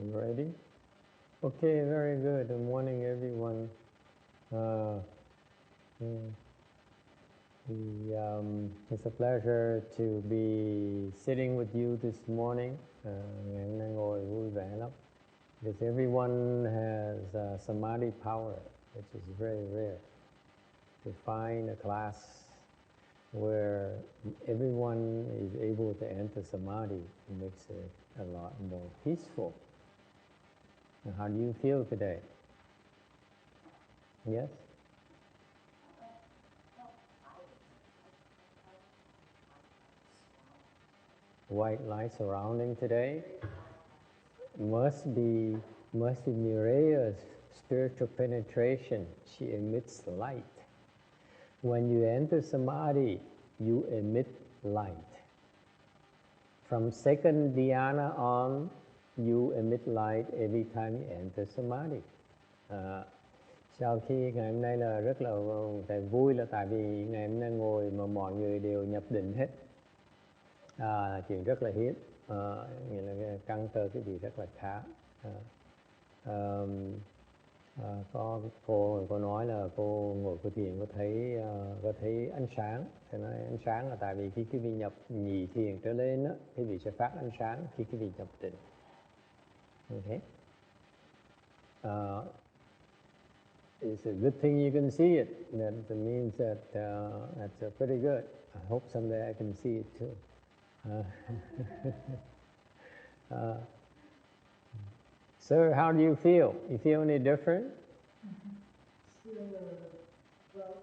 You ready? Okay, very good. Good morning, everyone. It's a pleasure to be sitting with you this morning. Ngày hôm nay ngồi vui vẻ lắm. Because everyone has samadhi power, which is very rare. To find a class where everyone is able to enter samadhi makes it a lot more peaceful. Now, how do you feel today? Yes? White light surrounding today must be Mireya's spiritual penetration. She emits light. When you enter samadhi, you emit light. From second dhyana on, you emit light every time you enter samadhi. Sau khi ngày hôm nay là rất là vui, là tại vì ngày hôm nay ngồi mà mọi người đều nhập định hết. Chuyện rất là hiếm, nghĩa là căn cơ cái gì rất là khá. Cô nói là cô ngồi cô thiền có thấy ánh sáng. Thì nói ánh sáng là tại vì khi quý vị nhập nhị thiền trở lên á, quý vị sẽ phát ánh sáng khi quý vị nhập định. Okay. It's a good thing you can see it. That means that that's pretty good. I hope someday I can see it too. Sir, how do you feel? You feel any different? Still, well,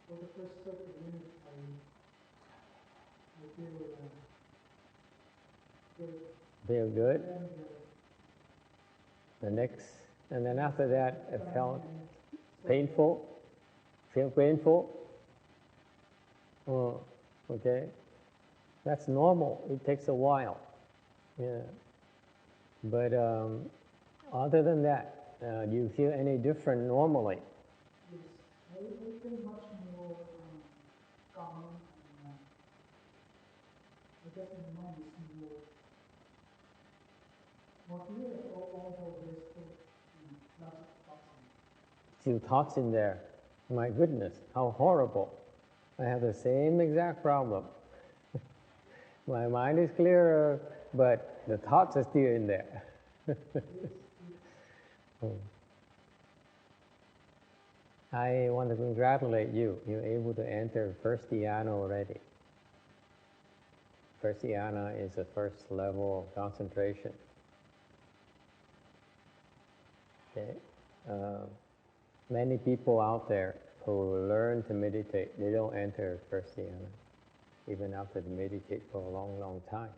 for the first 30 minutes, I feel good. Feel good? And then after that, it felt painful? Feel painful? Oh, okay. That's normal. It takes a while. Yeah. But other than that, do you feel any different normally? Yes, I feel much more calm. I guess my mind is more clear, although there's still lots of thoughts. Few thoughts in there. My goodness, how horrible. I have the same exact problem. My mind is clearer, but the thoughts are still in there. I want to congratulate you. You're able to enter first dhyana already. First dhyana is the first level of concentration. Okay. Many people out there who learn to meditate, they don't enter first dhyana, even after they meditate for a long, long time.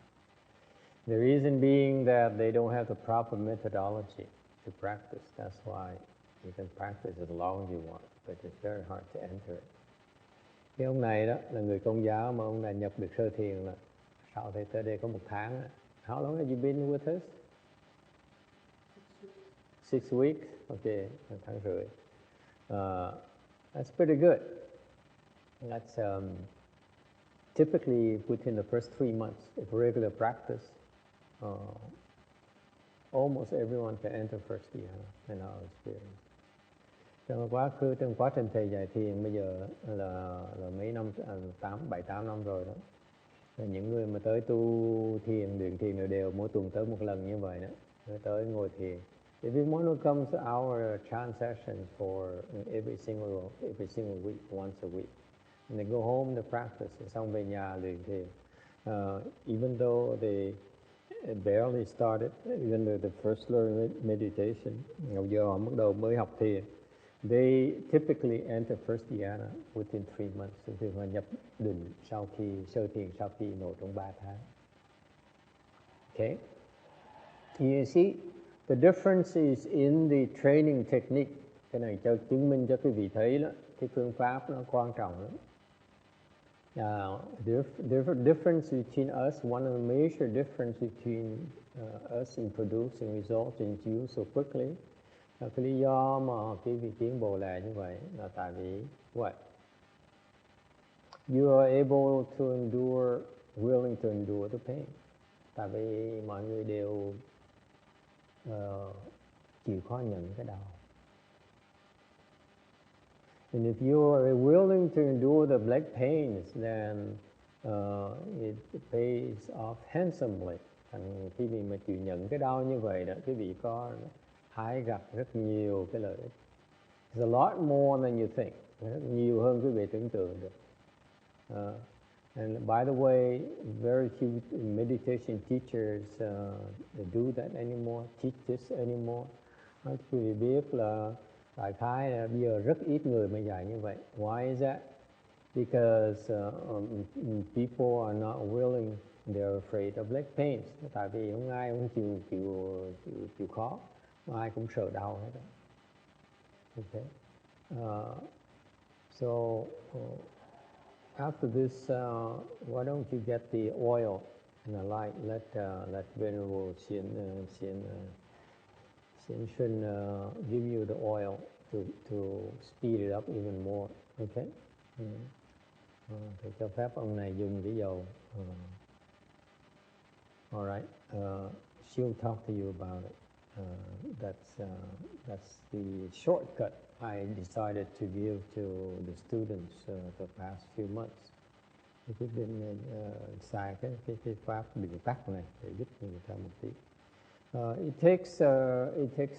The reason being that they don't have the proper methodology to practice. That's why you can practice as long as you want, but it's very hard to enter it. Cái ông này đó là người Công giáo, mà ông này nhập được sơ thiền là sau thì tới đây có 1 tháng. How long have you been with us? 6 weeks. Okay, 1 tháng rưỡi. That's pretty good. That's typically within the first 3 months of regular practice. Almost everyone can enter first dhyana in our experience. Trong quá trình thầy dạy thiền bây giờ là mấy năm, 7-8 năm rồi đó. Những người mà tới tu thiền, luyện thiền đều mỗi tuần tới 1 lần như vậy đó. Tới ngồi thiền. If you want to come to our chant sessions for every single week, once a week, and they go home to practice, xong về nhà luyện thiền. Even though they barely started, even though the first learn meditation, giờ họ bắt đầu mới học thiền, they typically enter first dhyana within 3 months. Thì họ nhập định sau khi sơ thiền, sau khi ngồi trong 3 tháng. Okay, you see, the difference is in the training technique. Cái này cho chứng minh cho quý vị thấy đó, cái phương pháp nó quan trọng lắm. Difference between us, one of the major difference between us in producing results in you so quickly. Cái lý do mà quý vị tiến bộ là như vậy là tại vì what? You are able to endure, willing to endure the pain. Tại vì mọi người đều chịu khó nhận cái đau. And if you are willing to endure the black pains, then it pays off handsomely. Khi mà chịu nhận cái đau như vậy đó, quý vị có hái gặp rất nhiều cái lợi ích. It's a lot more than you think. Rất nhiều hơn quý vị tưởng tượng được. And by the way, very few meditation teachers do that anymore, teach this anymore. Quý vị biết là đại khái bây giờ rất ít người mà dạy như vậy. Why is that? Because people are not willing, they're afraid of black pains. Tại vì không ai cũng chịu khó, ai cũng sợ đau hết. Okay. So after this, why don't you get the oil and the light? Let Venerable Xian Shun give you the oil to speed it up even more. Okay. Thì cho phép ông này dùng cái dầu. All right. She'll talk to you about it. That's the shortcut I decided to give to the students the past few months. Tôi quyết định xài cái pháp biện tắc này để giúp người ta một tí. It takes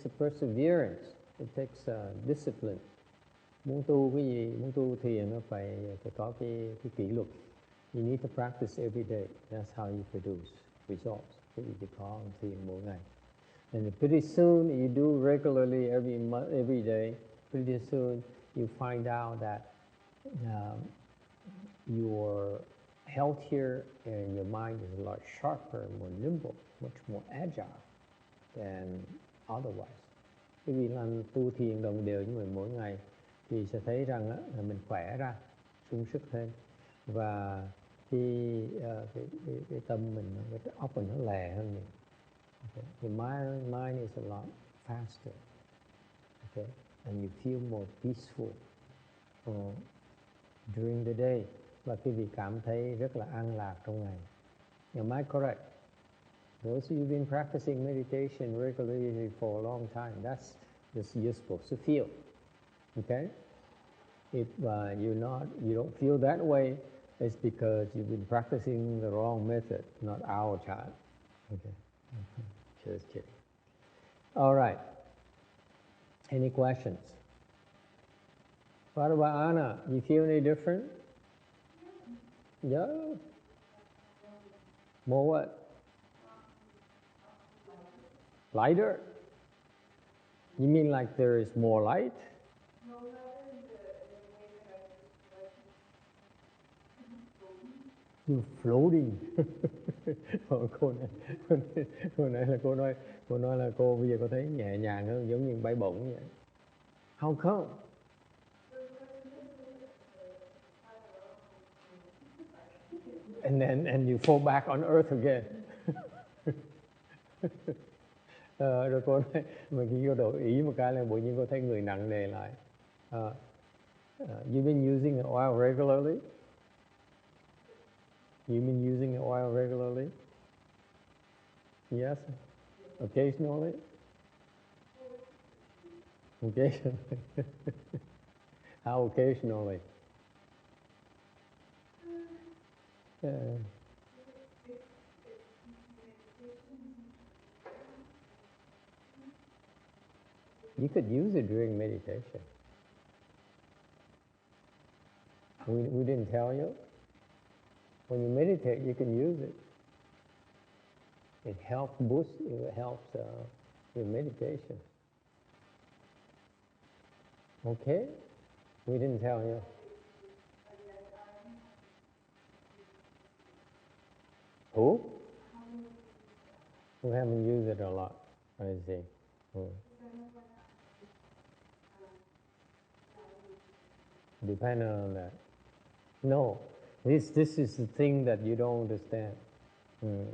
a perseverance. It takes discipline. Muốn tu cái gì, muốn tu thiền nó phải có cái kỷ luật. You need to practice every day. That's how you produce results. Quý vị chỉ có thiền mỗi ngày. And pretty soon you do regularly every day. Pretty soon you find out that you're healthier and your mind is a lot sharper, more nimble, much more agile than otherwise. Quý vị làm tu thiền đồng đều như vậy mỗi ngày thì sẽ thấy rằng là mình khỏe ra, sung sức thêm, và cái tâm mình, cái óc mình nó lè hơn nhiều. Okay. The mind is a lot faster. Okay, and you feel more peaceful during the day, và quý vị cảm thấy rất là an lạc trong ngày. Am I correct? Those of you who've been practicing meditation regularly for a long time, that's just you're supposed to feel. Okay? If you don't feel that way, it's because you've been practicing the wrong method, not our time. Okay. Just kidding. All right. Any questions? What about Anna? You feel any different? Yeah. More what? Lighter? You mean like there is more light? No, rather in the way that I You're floating. Cô này là cô nói là cô bây giờ cô thấy nhẹ nhàng hơn, giống như bay bổng vậy. How come? And you fall back on earth again. Rồi cô nói, mà khi cô đổi ý một cái là bỗng nhiên cô thấy người nặng nề lại. You've been using the oil regularly? You've been using the oil regularly? Yes? Occasionally? Occasionally. How occasionally? You could use it during meditation. We didn't tell you. When you meditate, you can use it. It helps your meditation. Okay? We didn't tell you. Who? We haven't used it a lot. I see. Depending on that. No. This is the thing that you don't understand.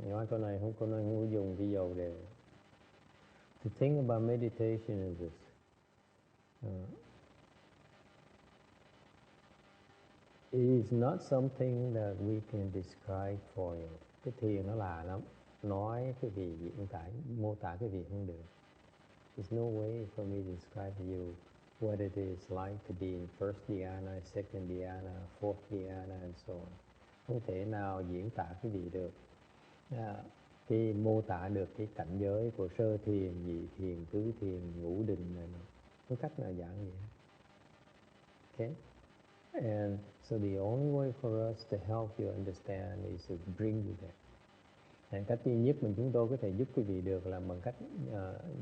Nói câu này không có dùng cái dầu để. The thing about meditation is this. It is not something that we can describe for you. Cái thiền nó lạ lắm. nói cái vị diễn tả mô tả cái vị không được. There's no way for me to describe to you what it is like to be in first dhyana, second dhyana, fourth dhyana and so on. Không thể nào diễn tả cái vị được. Cái mô tả được cái cảnh giới của sơ thiền, nhị thiền, tứ thiền, ngũ định này, không cách nào giảng vậy. Okay? And so the only way for us to help you understand is to bring you there. And cách duy nhất mà chúng tôi có thể giúp quý vị được là bằng cách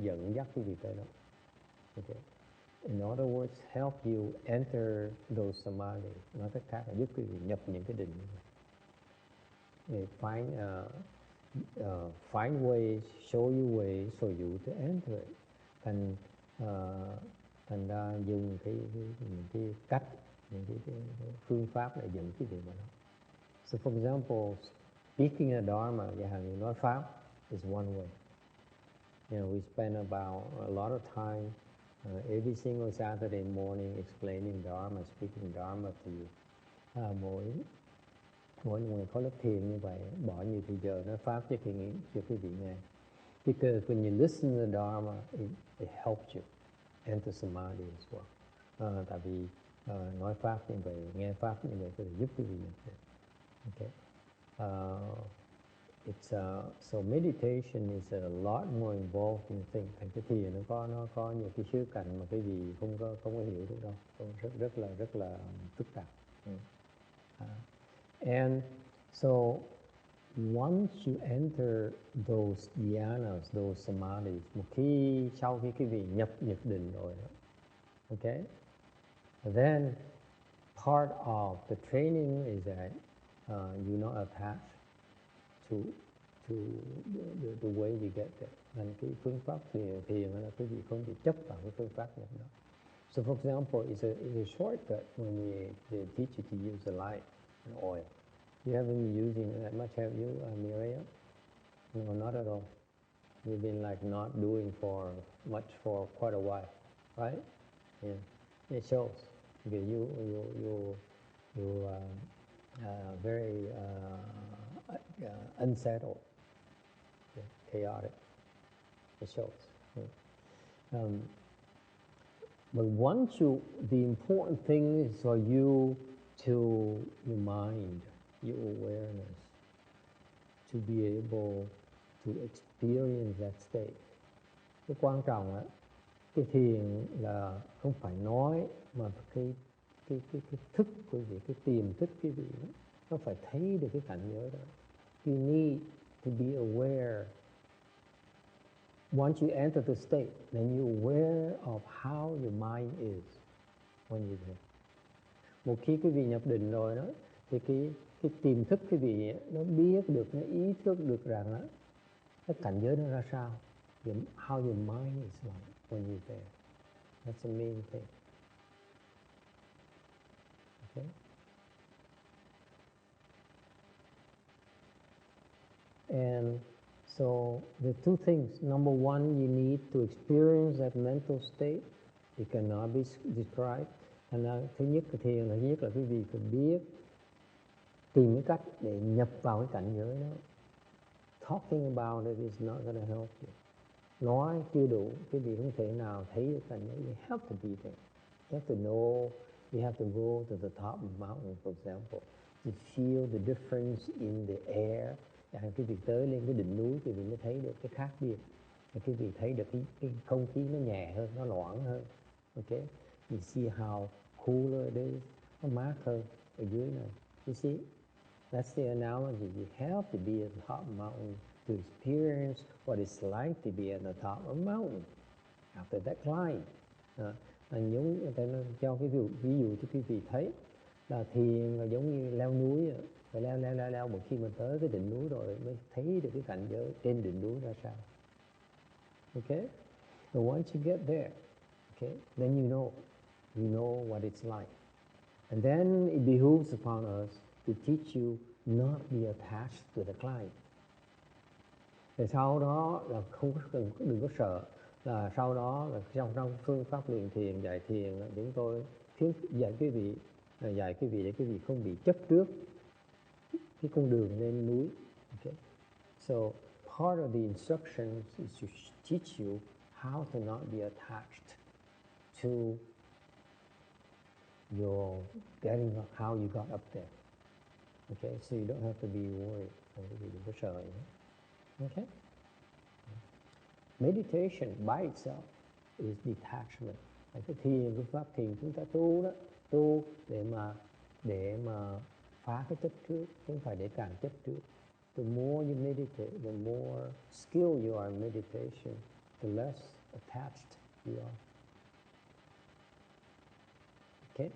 dẫn dắt quý vị tới đó. Okay. In other words, help you enter those samadhi. Nói cách khác là giúp quý vị nhập những cái định như vậy. Find ways, show you ways for you to enter it. Thành ra dùng những cái cách, những cái phương pháp để dẫn quý vị vào đó. So for example, speaking a dharma, nói pháp is one way. You know, we spend about a lot of time every single Saturday morning explaining dharma, speaking dharma to you. Mỗi người có lớp thiền như vậy, bỏ nhiều thời giờ nói pháp cho quý vị nghe. Because when you listen to the dharma, it helps you enter samadhi as well. Tại vì nói pháp như vậy, nghe pháp như vậy có thể giúp quý vị nhập được. Okay. So meditation is a lot more involved in things. Thành cái thiền nó có nhiều cái khía cạnh mà cái gì không có hiểu được đâu, rất là phức tạp. And so once you enter those dhyanas, those samadhis, sau khi cái vị nhập định rồi đó, okay, then part of the training is that you're not attached to the way you get there. Nên cái phương pháp thiền là quý vị không bị chấp vào cái phương pháp nhập đó. So for example, it's a shortcut when they teach you to use the light and oil. You haven't been using that much, have you, Mireya? No, not at all. You've been like not doing for quite a while, right? Yeah, it shows. Because you very unsettled, chaotic. It shows. But the important thing is for you to your mind, your awareness, to be able to experience that state. Cái quan trọng á, cái thiền là không phải nói mà cái thức quý vị, cái tiềm thức quý vị nó phải thấy được cái cảnh giới đó. You need to be aware. Once you enter the state, then you're aware of how your mind is when you're there. Một khi quý vị nhập định rồi đó, thì cái tiềm thức quý vị nó biết được, nó ý thức được rằng đó, cái cảnh giới nó ra sao, how your mind is like when you're there. That's the main thing. Okay. And so the two things. Number one, you need to experience that mental state. It cannot be described. Thứ nhất là quý vị phải biết tìm cái cách để nhập vào cái cảnh giới đó. Talking about it is not going to help you. Nói chưa đủ, quý vị không thể nào thấy được cảnh giới. You have to be there. You have to know. You have to go to the top of the mountain, for example, to feel the difference in the air. Quý vị tới lên cái đỉnh núi, quý vị mới thấy được cái khác biệt. Quý vị thấy được cái không khí nó nhẹ hơn, nó loãng hơn. Okay? You see how cooler it is, nó mát hơn ở dưới này. You see, that's the analogy. You have to be at the top of the mountain to experience what it's like to be at the top of the mountain after that climb. Giống người ta cho cái ví dụ cho quý vị thấy là thiền là giống như leo núi, phải leo một khi mình tới cái đỉnh núi rồi mới thấy được cái cảnh giới trên đỉnh núi ra sao. Okay? So once you get there, okay, then you know what it's like. And then it behooves upon us to teach you not be attached to the climb. Rồi sau đó là đừng có sợ, là sau đó là trong phương pháp luyện thiền, dạy thiền chúng tôi dạy quý vị để quý vị không bị chấp trước cái con đường lên núi. Okay. So part of the instructions is to teach you how to not be attached to your getting how you got up there. Okay, so you don't have to be worried. Đừng có sợ nữa. Okay. Meditation by itself is detachment. Cái thiền, cái pháp thiền chúng ta tu đó, tu để mà phá cái chấp trước, chứ không phải để càng chấp trước. The more you meditate, the more skilled you are in meditation, the less attached you are. Okay.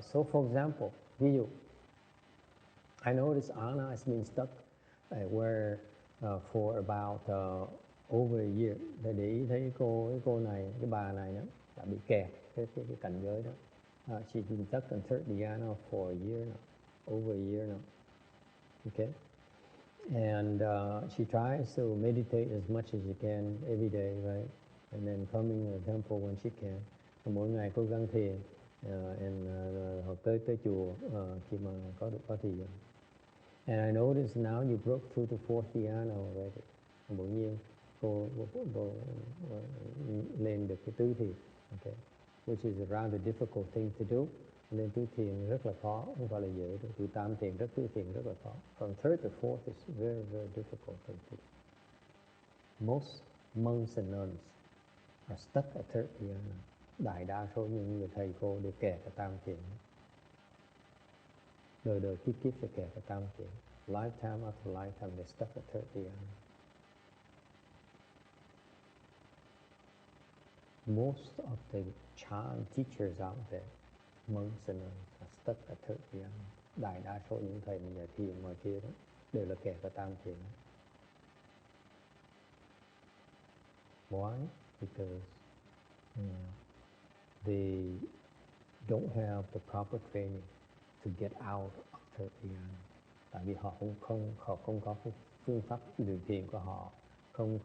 So for example, ví dụ, I noticed Anna has been stuck where for about over a year. Để ý thấy cô này, cái bà này đó, đã bị kẹt cái cảnh giới đó. She's been stuck in third dhyana for a year now, over a year now. Okay, and she tries to meditate as much as she can every day, right? And then coming to the temple when she can. Mỗi ngày cố gắng thiền, hoặc tới chùa khi mà có thời gian. And I noticed now you broke through the fourth dhyana already. Bỗng nhiên cô lên được cái tứ thiền, okay, which is a rather difficult thing to do. Lên tứ thiền rất là khó, không phải là dễ đâu. Từ tam thiền tới tứ thiền rất là khó. From third to fourth is very, very difficult thing to do. Most monks and nuns are stuck at third dhyana. Đại đa số những người thầy cô đều kẹt ở tam thiền. Đời kiếp sẽ kẹt ở tam thiền. Lifetime after lifetime they're stuck at third dhyana. Most of the Chan teachers out there, monks and nuns, are stuck at third dhyana. Đại đa số những thầy mà dạy thiền ngoài kia đó đều là kẹt ở tam thiền. Why? Because they don't have the proper training to get out of third dhyana. Tại vì họ không có cái phương pháp luyện thiền của họ không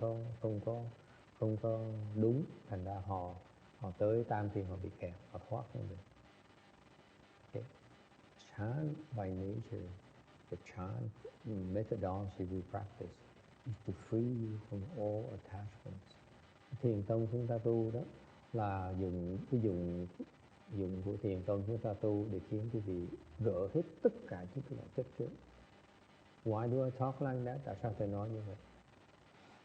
có đúng, thành ra họ tới tam thiền họ bị kẹt, họ thoát không được. Okay. Chan by nature, the Chan methodology we practice is to free you from all attachments. Thiền tông chúng ta tu đó là dùng của thiền tông chúng ta tu để khiến quý vị gỡ hết tất cả những cái chấp trước. Why do I talk like that? Tại sao thầy nói như vậy?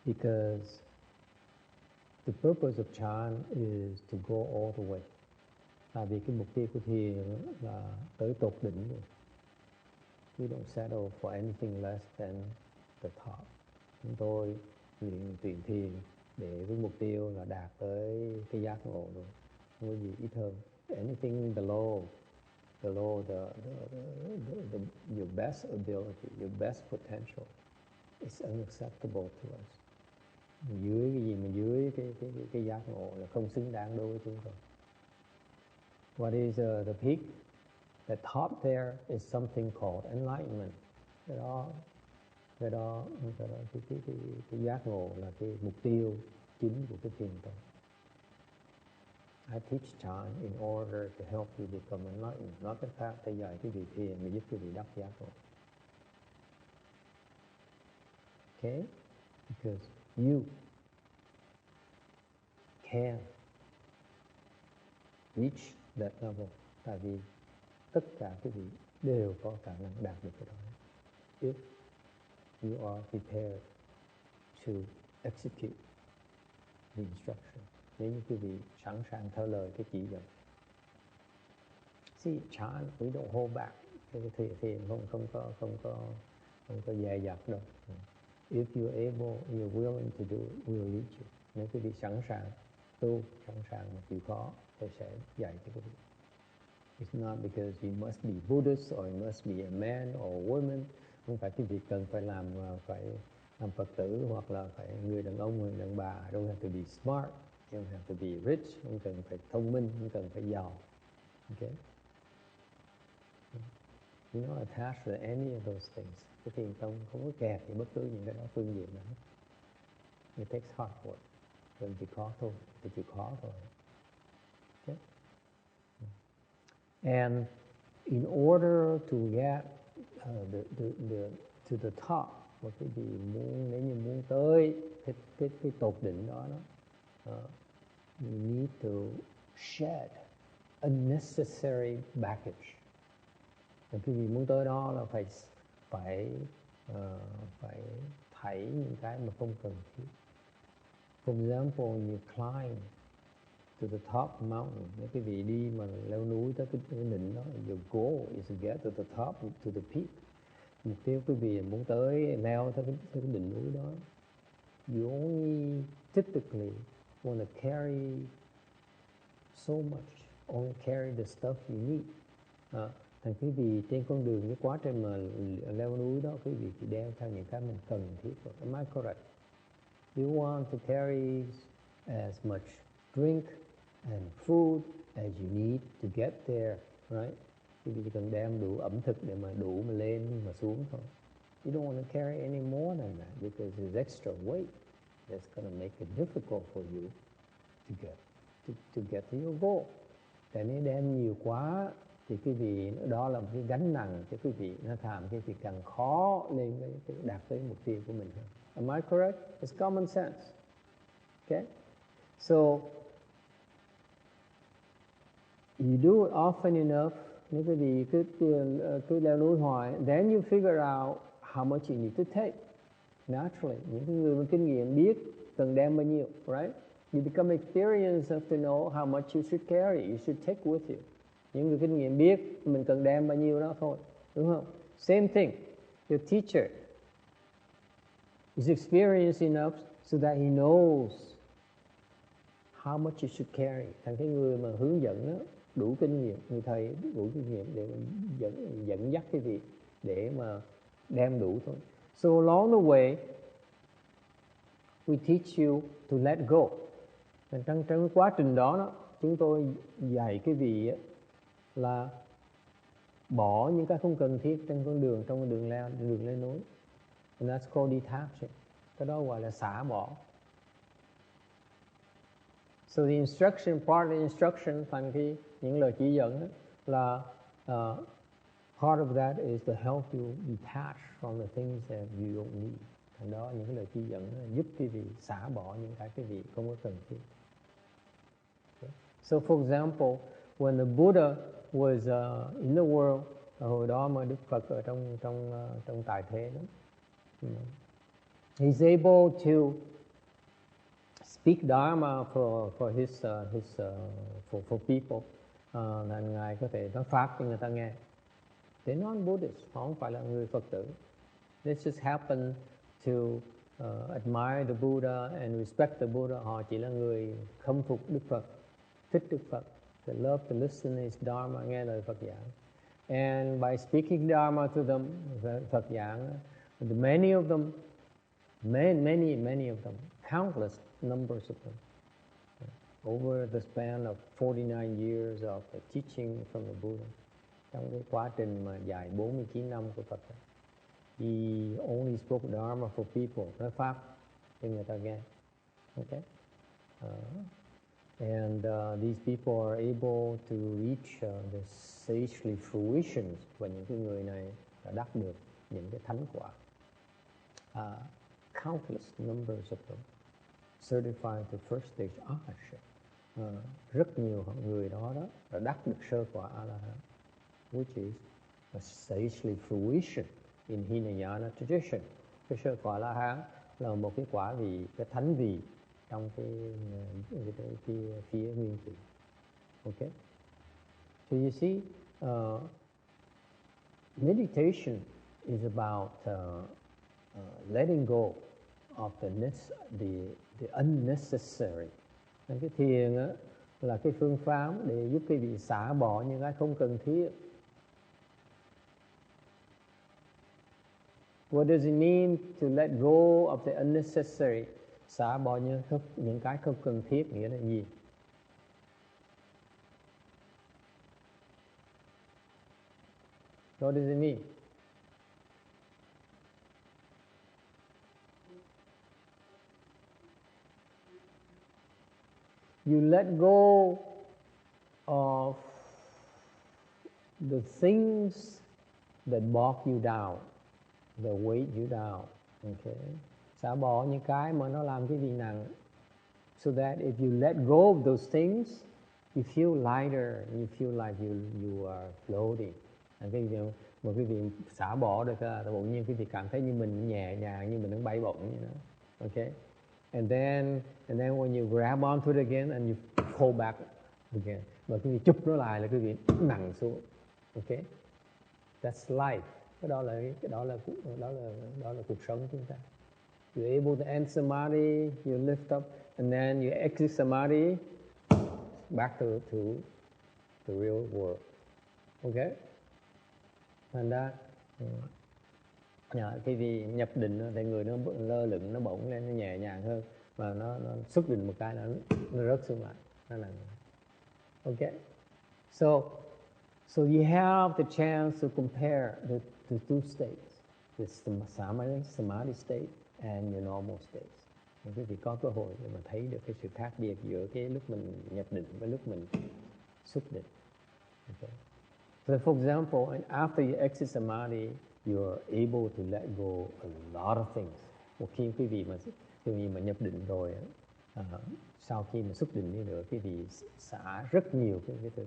Because the purpose of Chan is to go all the way. Tại vì cái mục tiêu của thiền là tới tột đỉnh rồi. We don't settle for anything less than the top. Chúng tôi luyện thiền để với mục tiêu là đạt tới cái giác ngộ rồi, không có gì ít hơn. Anything below your best ability, your best potential, it's unacceptable to us. Dưới cái gì mà dưới cái giác ngộ là không xứng đáng đối với chúng tôi. What is the peak? The top there is something called enlightenment. Cái giác ngộ là cái mục tiêu chính của cái thiền tông. I teach Chan in order to help you become enlightened. Nói cách khác, thầy dạy cái vị thiền mà giúp quý vị đắc giác ngộ. Okay? Because you can reach that level. Tại vì tất cả quý vị đều có khả năng đạt được cái đó. If you are prepared to execute the instruction. Nếu như quý vị sẵn sàng theo lời cái chỉ dẫn. See, Chan, we don't hold back. Cái thiền không có dè dặt đâu. If you're able, you're willing to do it, we'll lead you. Nếu quý vị sẵn sàng tu, sẵn sàng mà chịu khó, tôi sẽ dạy cho quý vị. It's not because you must be Buddhist or you must be a man or a woman. Không phải quý vị cần phải làm Phật tử hoặc là phải người đàn ông, người đàn bà. Don't have to be smart, you don't have to be rich, không cần phải thông minh, không cần phải giàu. Okay? You're not attached to any of those things. Cái thiền tông không có kẹt thì bất cứ những cái đó phương diện đó. It takes hard work. Cần chịu khó thôi, chịu khó thôi. Okay? And in order to get to the top Một cái gì muốn, nếu như muốn tới cái tột đỉnh đó, you need to shed unnecessary baggage. Và cái gì muốn tới đó là phải thảy những cái mà không cần thiết. For example, you climb to the top mountain. Nếu quý vị đi mà leo núi tới cái đỉnh đó, your goal is to get to the top, to the peak. Mục tiêu quý vị muốn tới leo tới cái đỉnh núi đó. You only typically want to carry so much, only carry the stuff you need. Thành quý vị trên con đường, cái quá trình mà leo núi đó, quý vị chỉ đeo theo những cái mình cần thiết. Am I correct? You want to carry as much drink and food as you need to get there, right? Quý vị chỉ cần đem đủ ẩm thực để mà đủ mà lên mà xuống thôi. You don't want to carry any more than that because it's extra weight that's going to make it difficult for you to get to your goal. Tại nếu đem nhiều quá thì quý vị, đó là một cái gánh nặng cho quý vị, nó làm cái việc càng khó lên cái đạt tới mục tiêu của mình hơn. Am I correct? It's common sense. Okay? So you do it often enough, nếu quý vị cứ leo núi hoài, then you figure out how much you need to take. Naturally, những người mà kinh nghiệm biết cần đem bao nhiêu, right? You become experienced enough to know how much you should carry, you should take with you. Những người kinh nghiệm biết mình cần đem bao nhiêu đó thôi, đúng không? Same thing, your teacher is experienced enough so that he knows how much you should carry. Thằng cái người mà hướng dẫn đó, đủ kinh nghiệm, người thầy đủ kinh nghiệm để dẫn dắt cái việc để mà đem đủ thôi. So along the way, we teach you to let go. Trong quá trình đó, chúng tôi dạy cái vị là bỏ những cái không cần thiết trong con đường lên núi. And that's called detaching. Cái đó gọi là xả bỏ. So the instruction, part of the instruction, thành cái những lời chỉ dẫn là part of that is to help you detach from the things that you don't need. Thành đó những cái lời chỉ dẫn giúp quý vị xả bỏ những cái vị không có cần thiết. Okay. So for example, when the Buddha was in the world, hồi đó mà Đức Phật ở trong tại thế đó, he's able to speak Dharma for his for people. Là ngài có thể nói pháp cho người ta nghe. They're non-Buddhist, họ không phải là người Phật tử. They just happen to admire the Buddha and respect the Buddha. Họ chỉ là người khâm phục Đức Phật, thích Đức Phật. They love to listen to his Dharma, nghe lời Phật giảng. And by speaking Dharma to them, Phật giảng, many of them, many of them, countless numbers of them, over the span of 49 years of teaching from the Buddha. Trong cái quá trình mà dài 49 năm của Phật, he only spoke Dharma for people, nói pháp cho người ta nghe. Okay? And these people are able to reach the sagely fruitions, và những cái người này đã đắc được những cái thánh quả. Countless numbers of them certified the first stage Arahant. Rất nhiều người đó đã đắc được sơ quả A-la-hán, which is a sagely fruition in Hinayana tradition. Cái sơ quả A-la-hán là một cái quả vị, cái thánh vị trong cái phía nguyên thủy. Okay? So you see, meditation is about letting go of the unnecessary. Cái thiền là cái phương pháp để giúp quý vị xả bỏ những cái không cần thiết. What does it mean to let go of the unnecessary? Xả bỏ những cái không cần thiết nghĩa là gì? What does it mean? You let go of the things that bog you down, that weight you down. Okay. Xả bỏ những cái mà nó làm cái gì nặng. So that if you let go of those things, you feel lighter, you feel like you are floating. Cái gì mà quý vị xả bỏ được là bỗng nhiên quý vị cảm thấy như mình nhẹ nhàng, như mình đang bay bổng như đó. Okay. And then when you grab onto it again and you pull back again, mà quý vị chụp nó lại là quý vị nặng xuống. Okay. That's life. Đó là cuộc sống chúng ta. You're able to end samadhi, you lift up, and then you exit samadhi, back to the real world. Okay? Thành ra cái gì nhập định thì người nó lơ lửng, nó bỗng lên, nó nhẹ nhàng hơn, và nó xuất định một cái nó rớt xuống lại. Nó là okay. So you have the chance to compare the two states, the samadhi state and your normal states. Quý vị có cơ hội để mà thấy được cái sự khác biệt giữa cái lúc mình nhập định với lúc mình xuất định. Okay. So for example, after you exit samadhi, you are able to let go a lot of things. Một khi quý vị mà nhập định rồi, sau khi mà xuất định đi nữa, quý vị xả rất nhiều cái thứ.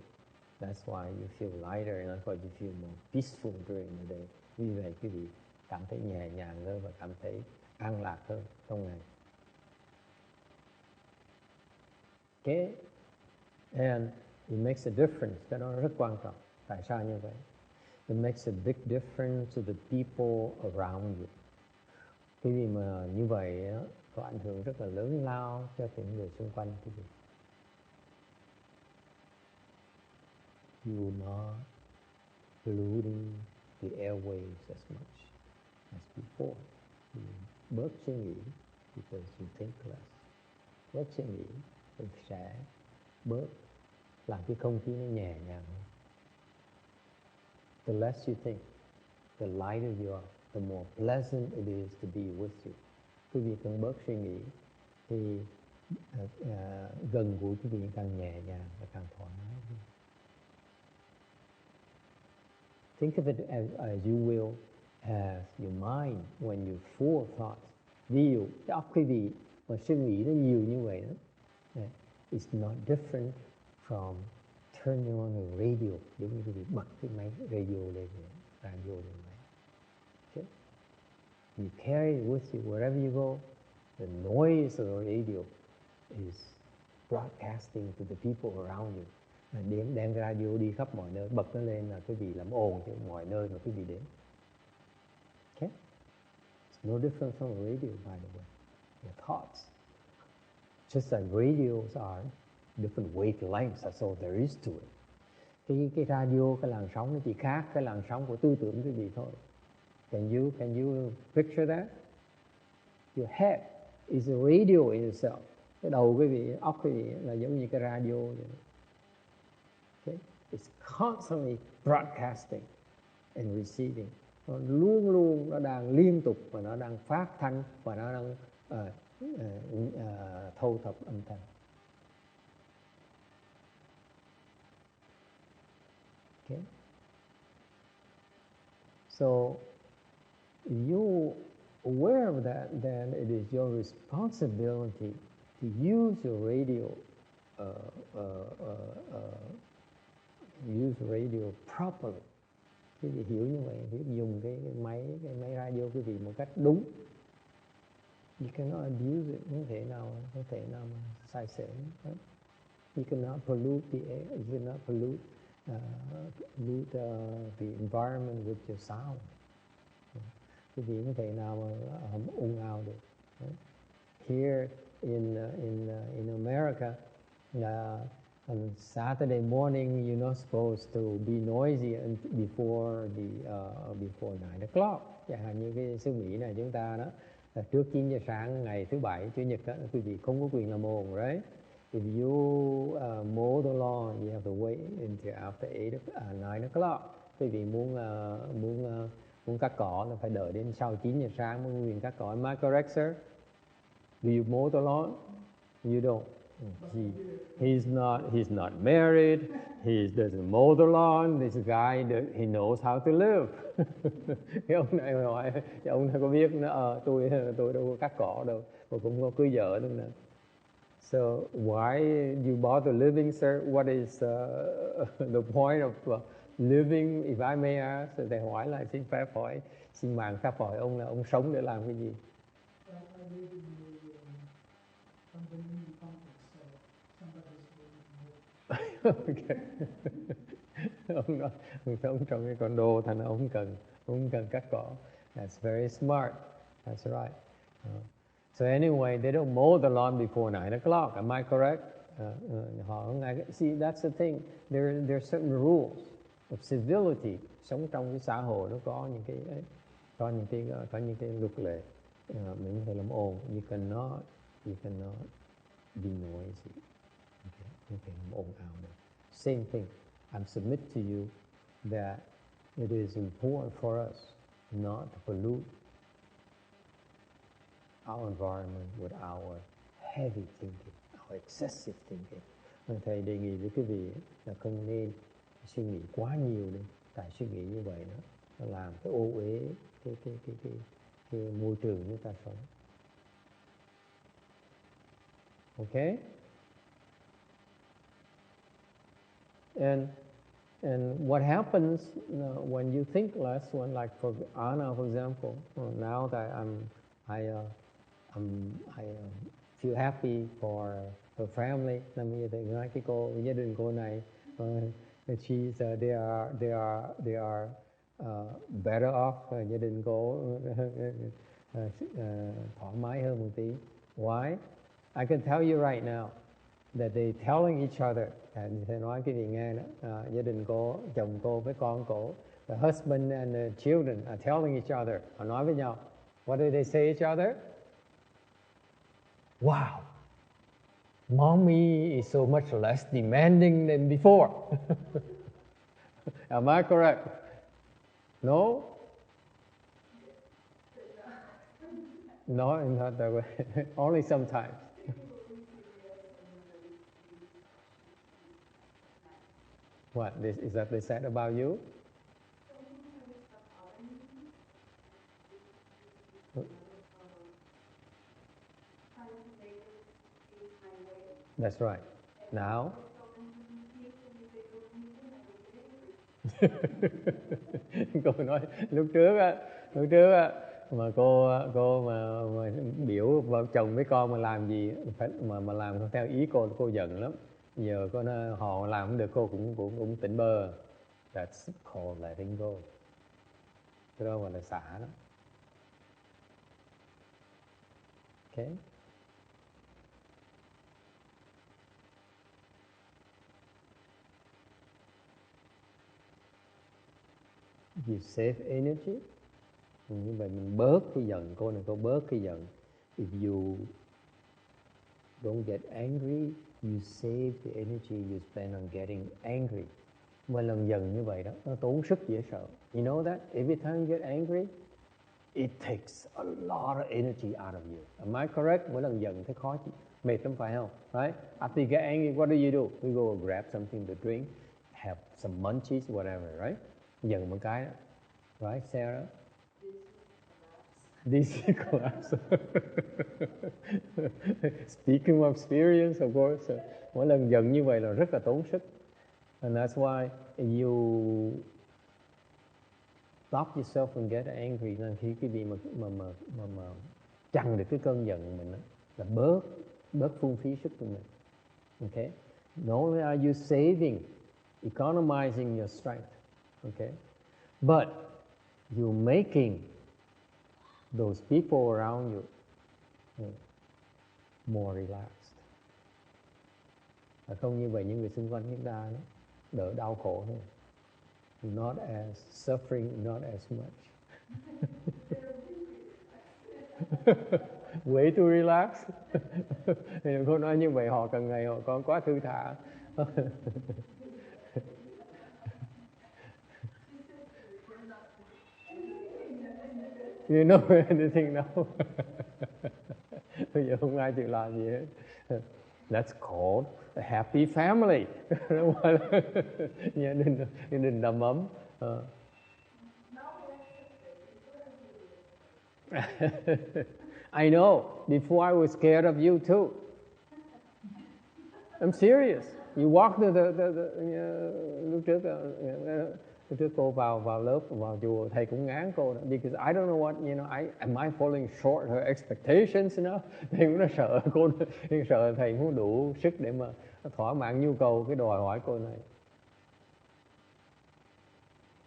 That's why you feel lighter, and that's why you feel more peaceful during the day. Vì vậy quý vị cảm thấy nhẹ nhàng hơn và cảm thấy an lạc hơn trong ngày. Okay, and it makes a difference. Cái đó rất quan trọng. Tại sao như vậy? It makes a big difference to the people around you. Cái gì mà như vậy có ảnh hưởng rất là lớn lao cho những người xung quanh quý vị. You will not polluting the airwaves as much as before. You bớt suy nghĩ because you think less. Bớt suy nghĩ thì sẽ bớt làm cái không khí nó nhẹ nhàng hơn. The less you think, the lighter you are, the more pleasant it is to be with you. Quý vị càng bớt suy nghĩ thì gần gũi quý vị càng nhẹ nhàng và càng thoải mái. Think of it as you will, as your mind when you're full of thoughts. Ví dụ, cái óc quý vị mà suy nghĩ nó nhiều như vậy đó, it's not different from turning on a radio. Giống như quý vị bật cái máy radio lên, Okay? You carry it with you wherever you go. The noise of the radio is broadcasting to the people around you. Đem radio đi khắp mọi nơi, bật nó lên là quý vị làm ồn cho mọi nơi mà quý vị đến. Okay? It's no different from a radio, by the way. Your thoughts. Just like radios are different wavelengths, that's all there is to it. Cái radio, cái làn sóng nó chỉ khác cái làn sóng của tư tưởng quý vị thôi. Can you picture that? Your head is a radio in itself. Cái đầu quý vị, óc quý vị là giống như cái radio vậy. Okay? It's constantly broadcasting and receiving. Nó luôn nó đang liên tục và nó đang phát thanh và nó đang thâu thập âm thanh. Okay? So if you're aware of that, then it is your responsibility to use your radio use radio properly. Quý vị hiểu như vậy, quý vị dùng cái máy radio quý vị một cách đúng. You cannot abuse it, không thể nào mà sai sẻn. You cannot pollute the air, you cannot pollute the environment with your sound. Quý vị không thể nào mà ồn ào được. Here in America, on Saturday morning, you're not supposed to be noisy before 9 o'clock. Chẳng hạn như cái xứ Mỹ này chúng ta đó, là trước 9 giờ sáng ngày thứ Bảy, Chủ nhật đó, quý vị không có quyền làm ồn, right? If you mow the lawn, you have to wait until after 9 o'clock. Quý vị muốn cắt cỏ là phải đợi đến sau 9 giờ sáng mới quyền cắt cỏ. Am I correct, sir? Do you mow the lawn? You don't. He's not married. He doesn't mow the lawn. This guy, he knows how to live. Cái ông này hỏi, ông này có biết nó, tôi đâu có cắt cỏ đâu, mà cũng có cưới vợ đâu nè. So why you bother living, sir? What is the point of living, if I may ask? Thầy hỏi lại, xin phép hỏi, xin mạn phép hỏi ông là ông sống để làm cái gì? Okay. ông sống trong cái condo, thành ông không cần cắt cỏ. That's very smart. That's right. So anyway, they don't mow the lawn before 9 o'clock. Am I correct? See, that's the thing. There are certain rules of civility. Sống trong cái xã hội nó có những cái luật lệ. Mình phải làm ồn. You cannot be noisy. Okay. You can làm ồn ào. Same thing. I submit to you that it is important for us not to pollute our environment with our heavy thinking, our excessive thinking. Thầy đề nghị với quý vị là không nên suy nghĩ quá nhiều đi. Tại suy nghĩ như vậy nó làm cái ô uế cái môi trường chúng ta sống. Okay? And what happens when you think less? When, like for Anna, for example, now that I feel happy for her family. Làm như thế nói cái cô gia đình cô này, they are better off. Gia đình cô thoải mái hơn một tí. Why? I can tell you right now that they telling each other. Thầy nói cái gì nghe đó. Gia đình cô, chồng cô với con cô, the husband and the children are telling each other. Họ nói với nhau. What do they say each other? Wow, mommy is so much less demanding than before. Am I correct? No? No, not that way. Only sometimes. What? Is that they said about you? That's right. Now. Cô nói lúc trước á mà cô mà biểu vợ chồng với con mà làm gì phải mà làm không theo ý cô giận lắm. Giờ họ làm không được, cô cũng tỉnh bơ. That's called letting go. Cái đó gọi là xả đó. Okay. You save energy. Như vậy mình bớt cái giận. Cô này cô bớt cái giận. If you don't get angry, you save the energy you spend on getting angry. Mỗi lần giận như vậy đó, nó tốn sức dễ sợ. You know that? Every time you get angry, it takes a lot of energy out of you. Am I correct? Mỗi lần giận thấy khó chịu, mệt lắm phải không? Right? After you get angry, what do? We go grab something to drink, have some munchies, whatever, right? Giận một cái đó. Right, Sarah? This collapse. Speaking of experience, of course, mỗi lần giận như vậy là rất là tốn sức. And that's why you stop yourself from getting angry. Nên khi cái gì mà chặn được cái cơn giận mình đó, là bớt phung phí sức của mình. Okay? Not only are you saving, economizing your strength, okay, but you're making those people around you more relaxed. Và không như vậy những người xung quanh chúng ta đó, đỡ đau khổ hơn. Not as suffering, not as much. Way to relax. Thì cô nói như vậy họ cần ngày họ còn quá thư thả. You know anything now? Bây giờ không ai chịu làm gì hết. That's called a happy family. Đừng đầm ấm. I know. Before I was scared of you too. I'm serious. You walk to lúc trước cô vào lớp, vào chùa, thầy cũng ngán cô đó. Because I don't know what, am I falling short her expectations, Thầy cũng sợ cô, sợ thầy không đủ sức để mà thỏa mãn nhu cầu, cái đòi hỏi cô này.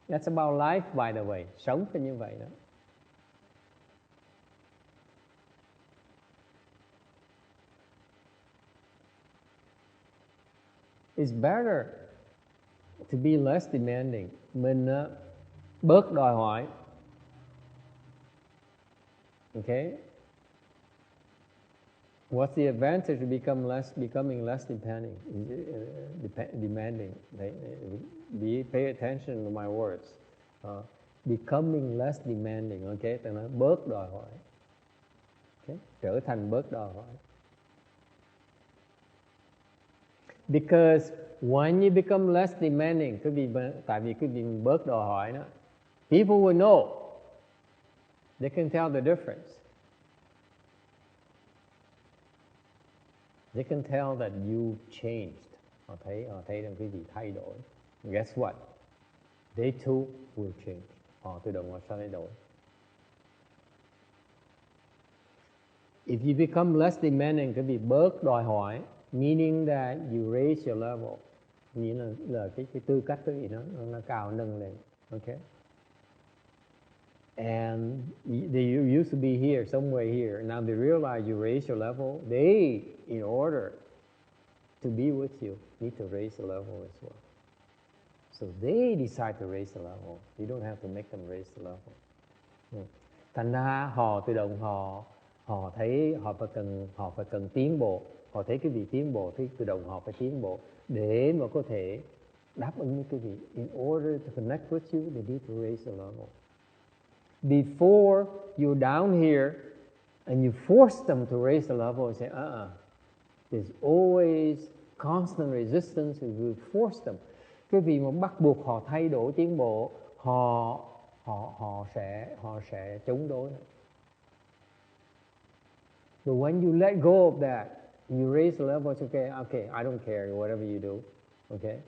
That's about life, by the way. Sống phải như vậy đó. It's better to be less demanding. Mình bớt đòi hỏi. Okay? What's the advantage of becoming less demanding? Pay attention to my words. Becoming less demanding. Okay? Ta nói bớt đòi hỏi. Okay? Trở thành bớt đòi hỏi. Because when you become less demanding, tại vì cái việc bớt đòi hỏi đó, people will know. They can tell the difference. They can tell that you changed. Họ thấy rằng cái gì thay đổi. Guess what? They too will change. Họ tự động họ sẽ thay đổi. If you become less demanding, cái việc bớt đòi hỏi, meaning that you raise your level, nghĩa là cái tư cách của nó cao nâng lên. Okay? And they used to be here, somewhere here. Now they realize you raise your level. They, in order to be with you, need to raise the level as well. So they decide to raise the level. You don't have to make them raise the level. Thành ra họ tự động họ thấy họ phải cần tiến bộ. Họ thấy cái việc tiến bộ thì tự động họ phải tiến bộ để mà có thể đáp ứng với cái việc. In order to connect with you, they need to raise the level. Before you're down here and you force them to raise the level and say, there's always constant resistance if you force them. Cái việc mà bắt buộc họ thay đổi tiến bộ, họ sẽ chống đối. But when you let go of that, you raise the level, it's okay, I don't care, whatever you do, okay?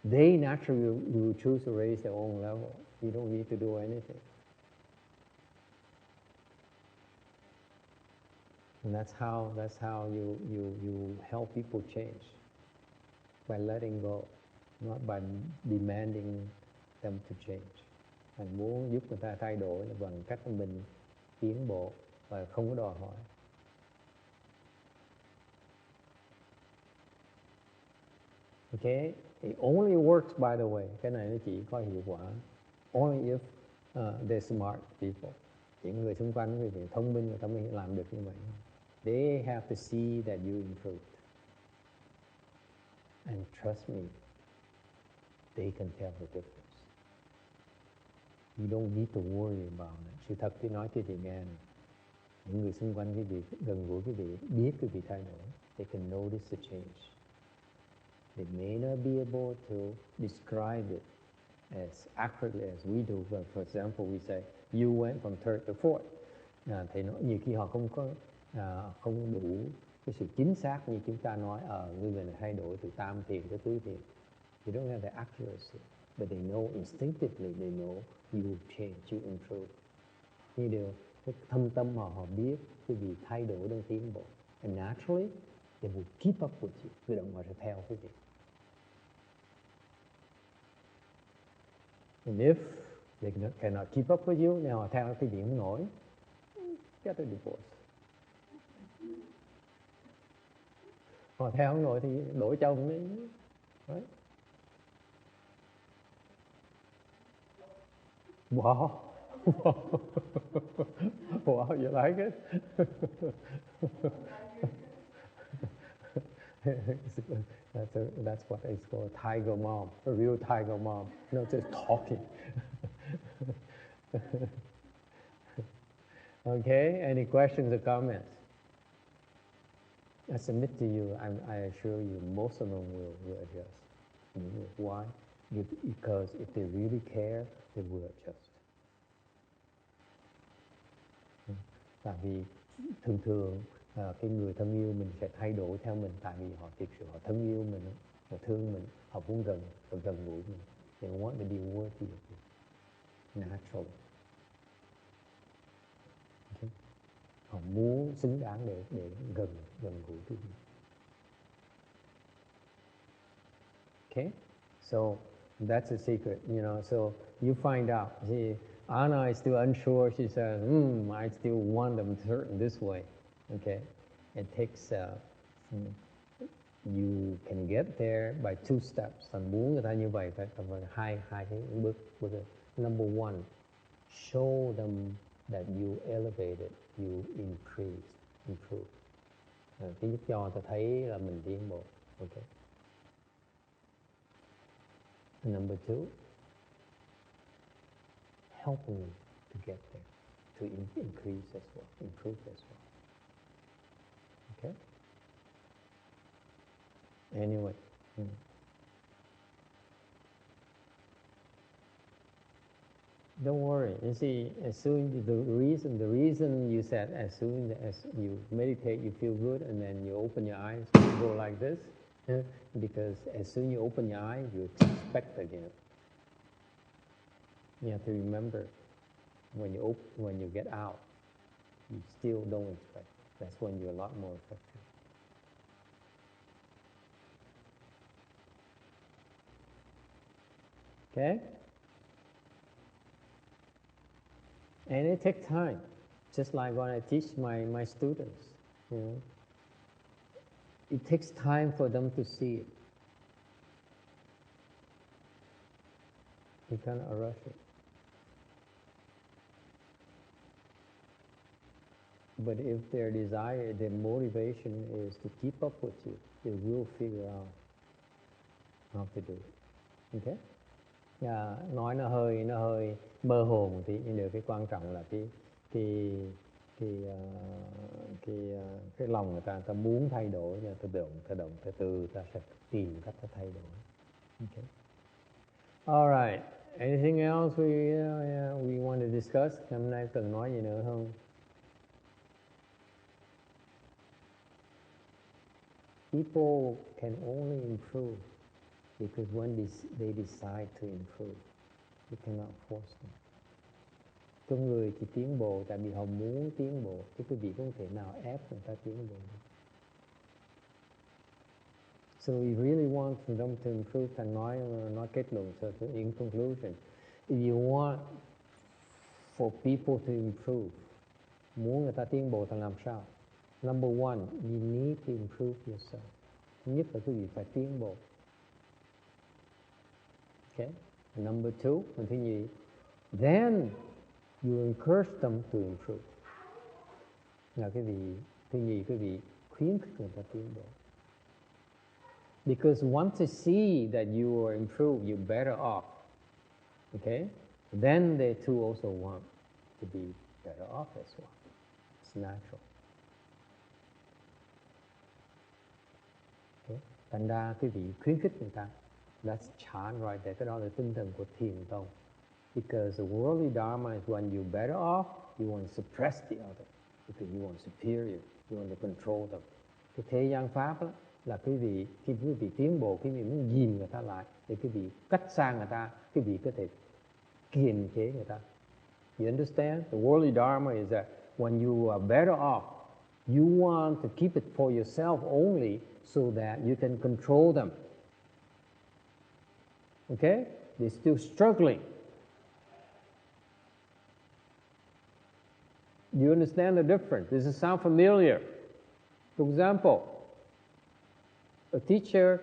They naturally will choose to raise their own level. You don't need to do anything. And that's how you help people change. By letting go, not by demanding them to change. Mình muốn giúp người ta thay đổi là bằng cách mình tiến bộ và không có đòi hỏi. Okay? It only works, by the way. Cái này nó chỉ có hiệu quả only if they're smart people. Những người xung quanh, người thông minh, người ta mới làm được như vậy. They have to see that you improved. And trust me, they can tell the difference. You don't need to worry about it. Sự thật tôi nói cho chị nghe này. Những người xung quanh quý vị, gần gũi quý vị, biết quý vị thay đổi. They can notice the change. They may not be able to describe it as accurately as we do. But for example, we say, you went from third to fourth. Thì nó, nhiều khi họ không đủ cái sự chính xác như chúng ta nói, người này thay đổi từ tam thiền tới tứ thiền. They don't have the accuracy, but they know instinctively, they know you change, you improve. Như điều cái thâm tâm họ biết cái gì thay đổi đang tiến bộ. And naturally, they will keep up with you. Tự động họ sẽ theo quý vị. And if they cannot keep up with you, nếu họ theo cái gì không nổi, get a divorce. Họ theo không nổi thì đổi chồng đi. Right? Wow. Wow, you like it? That's what it's called, tiger mom, a real tiger mom, not just talking. Okay, any questions or comments? I submit to you, I assure you, most of them will adjust. Why? Because if they really care, they will adjust. Tại vì thường cái người thân yêu mình sẽ thay đổi theo mình, tại vì họ thực sự họ thân yêu mình, họ thương mình, họ muốn gần gũi mình. They want to be worthy of you, naturally. Okay? Họ muốn xứng đáng để gần gũi với mình. Okay? So that's a secret, you know. So you find out. See, Anna is still unsure. She says, I still want them certain this way. Okay? It takes, you can get there by 2 steps. Bạn muốn người ta như vậy phải cần hai cái bước. Number 1, show them that you elevated, you improve. Thứ nhất cho ta thấy là mình tiến bộ. Okay? Number 2, help them to get there, to increase as well, improve as well. Okay? Anyway. Don't worry. You see, as soon the reason you said as soon as you meditate, you feel good, and then you open your eyes, you go like this, because as soon you open your eyes, you expect again. You have to remember, when you get out, you still don't expect. That's when you're a lot more effective. Okay? And it takes time, just like when I teach my students, you know. It takes time for them to see it. You cannot rush it. But if their desire, their motivation is to keep up with you, they will figure out how to do it. Okay? Nói nó hơi mơ hồ một tí, nhưng điều cái quan trọng là cái lòng người ta muốn thay đổi, từ từ ta sẽ tìm cách ta thay đổi. Okay. All right. Anything else we want to discuss? Hôm nay cần nói gì nữa không? People can only improve because when they decide to improve, you cannot force them. Con người chỉ tiến bộ tại vì họ muốn tiến bộ, chứ quý vị không thể nào ép người ta tiến bộ. So we really want them to improve. Thành nói kết luận, so in conclusion, if you want for people to improve, muốn người ta tiến bộ thì làm sao? Number 1, you need to improve yourself. Thứ nhất là quý vị phải tiến bộ. Okay? And number 2, thứ nhì, then you encourage them to improve. Là quý vị, thứ nhì, quý vị khuyến khích người ta tiến bộ. Because once they see that you are improved, you're better off. Okay? Then they too also want to be better off as well. It's natural. Okay? Thành ra quý vị khuyến khích người ta. That's chant right there. Cái đó là tinh thần của thiền tông. Because the worldly dharma is when you're better off, you want to suppress the other. Because you want superior, you want to control them. Cái thế gian pháp đó, là quý vị, khi quý vị tiến bộ, quý vị muốn dìm người ta lại, để quý vị cách xa người ta, quý vị có thể kiềm chế người ta. You understand? The worldly dharma is that when you are better off, you want to keep it for yourself only so that you can control them. Okay? They're still struggling. Do you understand the difference? Does it sound familiar? For example, a teacher,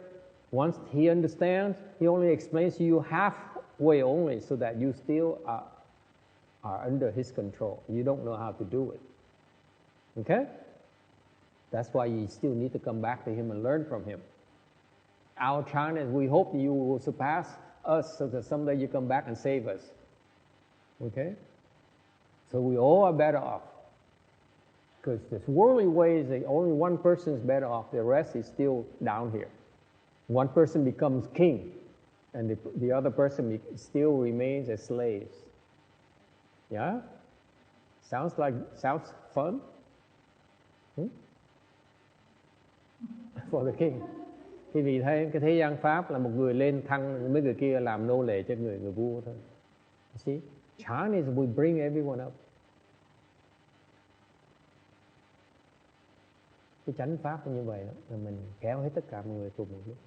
once he understands, he only explains to you halfway only so that you still are under his control. You don't know how to do it. Okay? That's why you still need to come back to him and learn from him. Our chant is, we hope you will surpass us so that someday you come back and save us. Okay? So we all are better off. Because this worldly way is that only one person is better off. The rest is still down here. One person becomes king, and the other person still remains as slaves. Yeah? Sounds fun? For the king. Thì vì thế cái thế gian pháp là một người lên thăng, mấy người kia làm nô lệ cho người vua thôi. You see? Chinese will bring everyone up. Cái chánh pháp như vậy đó, là mình kéo hết tất cả mọi người cùng một lúc.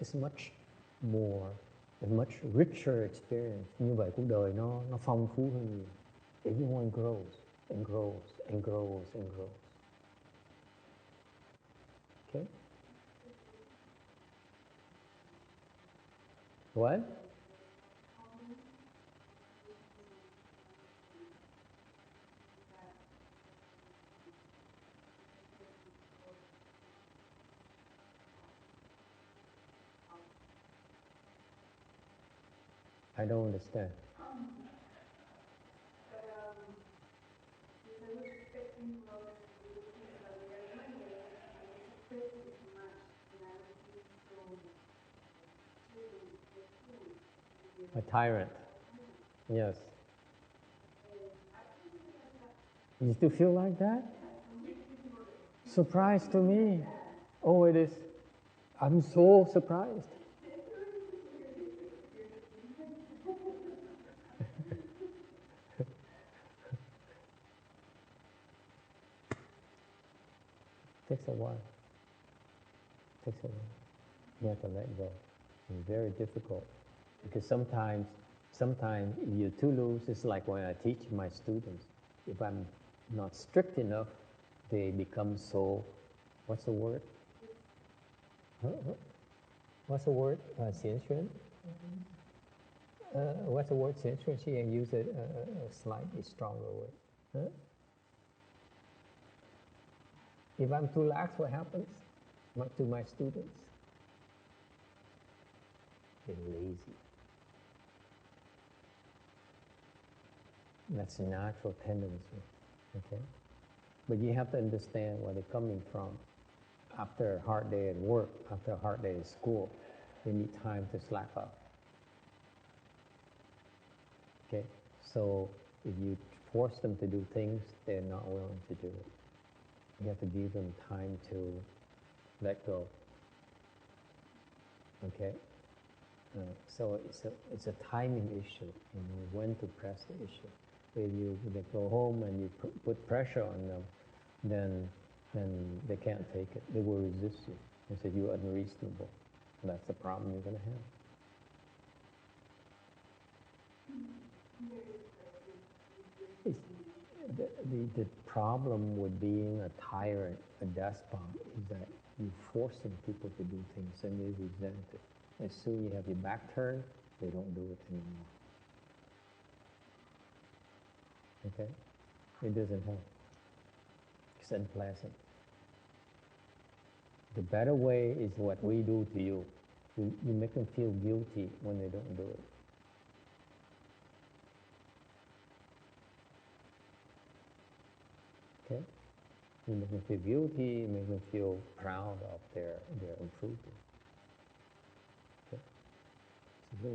It's much more, a much richer experience. Như vậy cuộc đời nó phong phú hơn nhiều. Everyone grows and grows and grows and grows. Okay? What? I don't understand. A tyrant. Yes. You still feel like that? Surprise to me. Oh, it is. I'm so surprised. Takes a while. You have to let go. It's very difficult because sometimes if you're too loose, it's like when I teach my students. If I'm not strict enough, they become so. What's the word? What's the word? 闲玄. What's the word? 闲玄. She can use a slightly stronger word. Huh? If I'm too lax, what happens to my students? They're lazy. That's a natural tendency, okay? But you have to understand where they're coming from. After a hard day at work, after a hard day at school, they need time to slack off. Okay? So if you force them to do things, they're not willing to do it. You have to give them time to let go. Okay? So it's a timing issue, when to press the issue. If they go home and you put pressure on them, then they can't take it. They will resist you. They say you're unreasonable. That's the problem you're going to have. The problem with being a tyrant, a despot, is that you're forcing people to do things and they resent it. As soon as you have your back turned, they don't do it anymore. Okay? It doesn't help. It's unpleasant. The better way is what we do to you. You make them feel guilty when they don't do it. Okay? You make them feel guilty, you make them feel proud of their improvement. Okay? So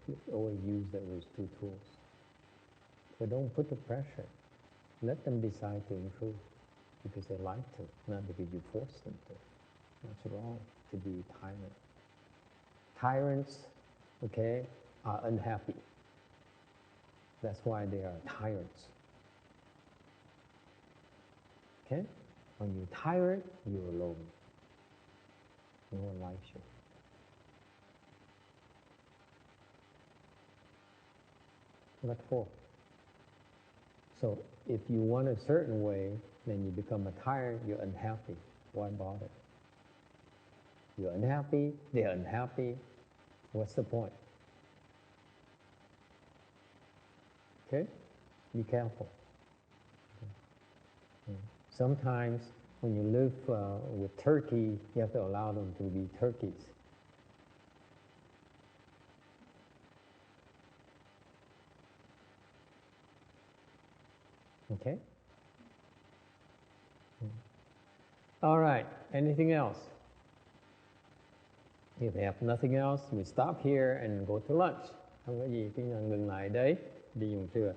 they always use those two tools. But don't put the pressure. Let them decide to improve because they like to, not because you force them to. That's wrong to be a tyrant. Tyrants, okay, are unhappy. That's why they are tyrants. Okay? When you're tyrant, you're alone. No one likes you. What for? So if you want a certain way, then you become a tyrant, you're unhappy. Why bother? You're unhappy, they're unhappy. What's the point? Okay? Be careful. Okay. Sometimes when you live with turkey, you have to allow them to be turkeys. Okay? All right, anything else? If we have nothing else, we stop here and go to lunch. Không có gì, thì ngừng lại đấy, đi dùng trưa.